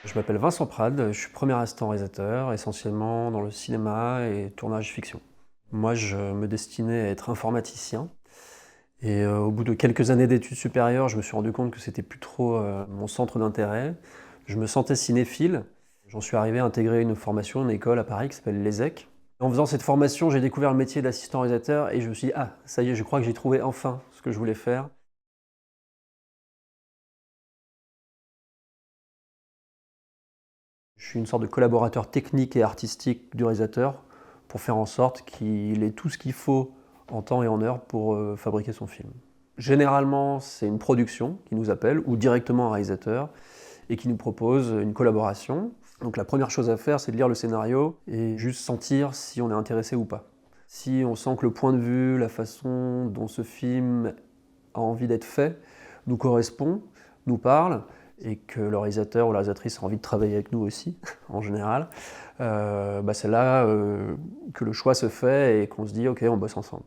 Je m'appelle Vincent Prade, je suis premier assistant réalisateur, essentiellement dans le cinéma et tournage fiction. Moi, je me destinais à être informaticien. Et au bout de quelques années d'études supérieures, je me suis rendu compte que c'était plus trop mon centre d'intérêt. Je me sentais cinéphile. J'en suis arrivé à intégrer une formation, une école à Paris qui s'appelle l'ESSEC. En faisant cette formation, j'ai découvert le métier d'assistant réalisateur et je me suis dit, ah, ça y est, je crois que j'ai trouvé enfin ce que je voulais faire. Je suis une sorte de collaborateur technique et artistique du réalisateur pour faire en sorte qu'il ait tout ce qu'il faut en temps et en heure pour fabriquer son film. Généralement, c'est une production qui nous appelle ou directement un réalisateur et qui nous propose une collaboration. Donc la première chose à faire, c'est de lire le scénario et juste sentir si on est intéressé ou pas. Si on sent que le point de vue, la façon dont ce film a envie d'être fait nous correspond, nous parle, et que le réalisateur ou la réalisatrice a envie de travailler avec nous aussi, en général, c'est là que le choix se fait et qu'on se dit « ok, on bosse ensemble ».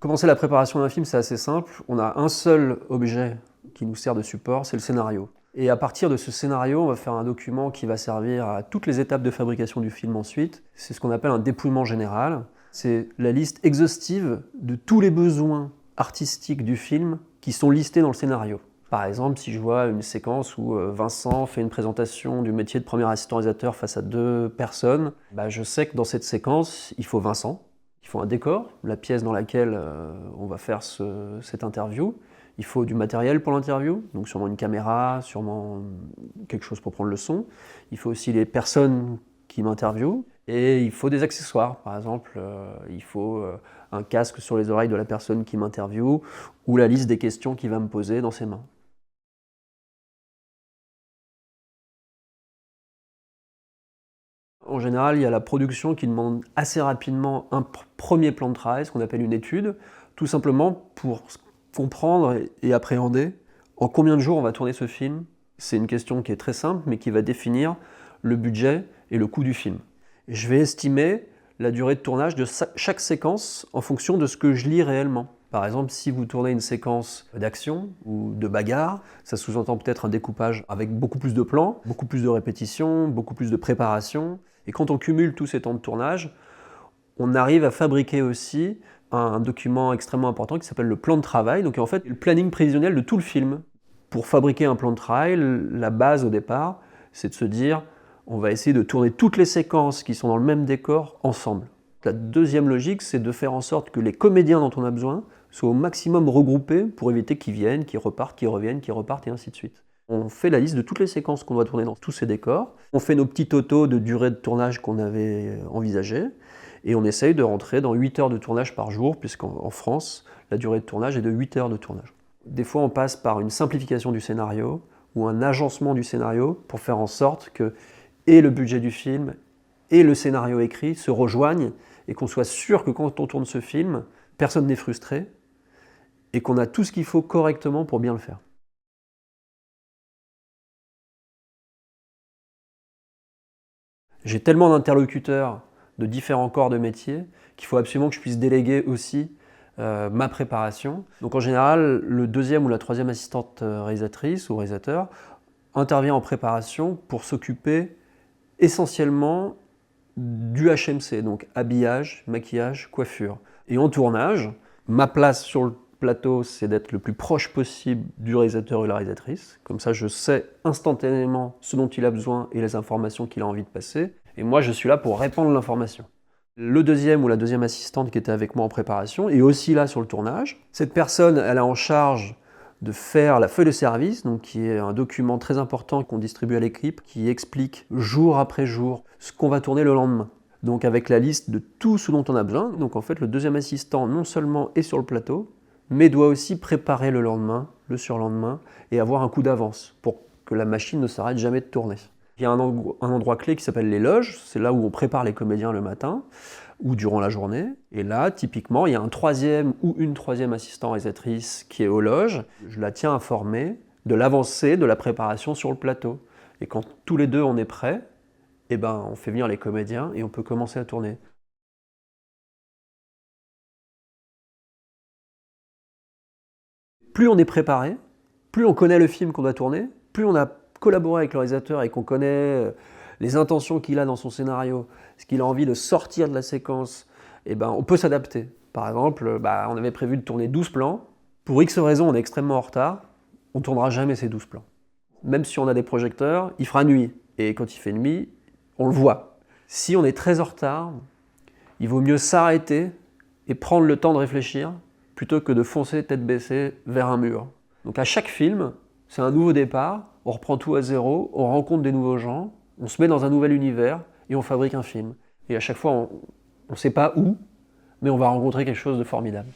Commencer la préparation d'un film, c'est assez simple. On a un seul objet qui nous sert de support, c'est le scénario. Et à partir de ce scénario, on va faire un document qui va servir à toutes les étapes de fabrication du film ensuite. C'est ce qu'on appelle un dépouillement général. C'est la liste exhaustive de tous les besoins artistiques du film qui sont listés dans le scénario. Par exemple, si je vois une séquence où Vincent fait une présentation du métier de premier assistant réalisateur face à deux personnes, je sais que dans cette séquence, il faut Vincent, il faut un décor, la pièce dans laquelle on va faire cette interview. Il faut du matériel pour l'interview, donc sûrement une caméra, sûrement quelque chose pour prendre le son. Il faut aussi les personnes qui m'interviewent. Et il faut des accessoires. Par exemple, il faut un casque sur les oreilles de la personne qui m'interviewe ou la liste des questions qu'il va me poser dans ses mains. En général, il y a la production qui demande assez rapidement un premier plan de travail, ce qu'on appelle une étude, tout simplement pour comprendre et appréhender en combien de jours on va tourner ce film. C'est une question qui est très simple, mais qui va définir le budget et le coût du film. Et je vais estimer la durée de tournage de chaque séquence en fonction de ce que je lis réellement. Par exemple, si vous tournez une séquence d'action ou de bagarre, ça sous-entend peut-être un découpage avec beaucoup plus de plans, beaucoup plus de répétitions, beaucoup plus de préparation. Et quand on cumule tous ces temps de tournage, on arrive à fabriquer aussi un document extrêmement important qui s'appelle le plan de travail, donc en fait le planning prévisionnel de tout le film. Pour fabriquer un plan de travail, la base au départ, c'est de se dire on va essayer de tourner toutes les séquences qui sont dans le même décor ensemble. La deuxième logique, c'est de faire en sorte que les comédiens dont on a besoin soient au maximum regroupés pour éviter qu'ils viennent, qu'ils repartent, qu'ils reviennent, qu'ils repartent et ainsi de suite. On fait la liste de toutes les séquences qu'on doit tourner dans tous ces décors. On fait nos petits totaux de durée de tournage qu'on avait envisagé. Et on essaye de rentrer dans 8 heures de tournage par jour, puisqu'en France, la durée de tournage est de 8 heures de tournage. Des fois, on passe par une simplification du scénario ou un agencement du scénario pour faire en sorte que et le budget du film et le scénario écrit se rejoignent et qu'on soit sûr que quand on tourne ce film, personne n'est frustré et qu'on a tout ce qu'il faut correctement pour bien le faire. J'ai tellement d'interlocuteurs de différents corps de métier qu'il faut absolument que je puisse déléguer aussi ma préparation. Donc en général, le deuxième ou la troisième assistante réalisatrice ou réalisateur intervient en préparation pour s'occuper essentiellement du HMC, donc habillage, maquillage, coiffure. Et en tournage, ma place sur le plateau, c'est d'être le plus proche possible du réalisateur ou de la réalisatrice. Comme ça, je sais instantanément ce dont il a besoin et les informations qu'il a envie de passer. Et moi, je suis là pour répandre l'information. Le deuxième ou la deuxième assistante qui était avec moi en préparation est aussi là sur le tournage. Cette personne, elle a en charge de faire la feuille de service, donc qui est un document très important qu'on distribue à l'équipe, qui explique jour après jour ce qu'on va tourner le lendemain. Donc avec la liste de tout ce dont on a besoin. Donc en fait, le deuxième assistant non seulement est sur le plateau, mais doit aussi préparer le lendemain, le surlendemain, et avoir un coup d'avance pour que la machine ne s'arrête jamais de tourner. Il y a un endroit clé qui s'appelle les loges, c'est là où on prépare les comédiens le matin ou durant la journée. Et là, typiquement, il y a un troisième ou une troisième assistant réalisatrice qui est aux loges. Je la tiens informée de l'avancée de la préparation sur le plateau. Et quand tous les deux on est prêts, on fait venir les comédiens et on peut commencer à tourner. plus on est préparé, plus on connaît le film qu'on doit tourner, plus on a collaboré avec le réalisateur et qu'on connaît les intentions qu'il a dans son scénario, ce qu'il a envie de sortir de la séquence, et ben on peut s'adapter. Par exemple, on avait prévu de tourner 12 plans. Pour X raisons, on est extrêmement en retard. On ne tournera jamais ces 12 plans. Même si on a des projecteurs, il fera nuit. Et quand il fait nuit, on le voit. Si on est très en retard, il vaut mieux s'arrêter et prendre le temps de réfléchir plutôt que de foncer tête baissée vers un mur. Donc à chaque film, c'est un nouveau départ, on reprend tout à zéro, on rencontre des nouveaux gens, on se met dans un nouvel univers et on fabrique un film. Et à chaque fois, on ne sait pas où, mais on va rencontrer quelque chose de formidable.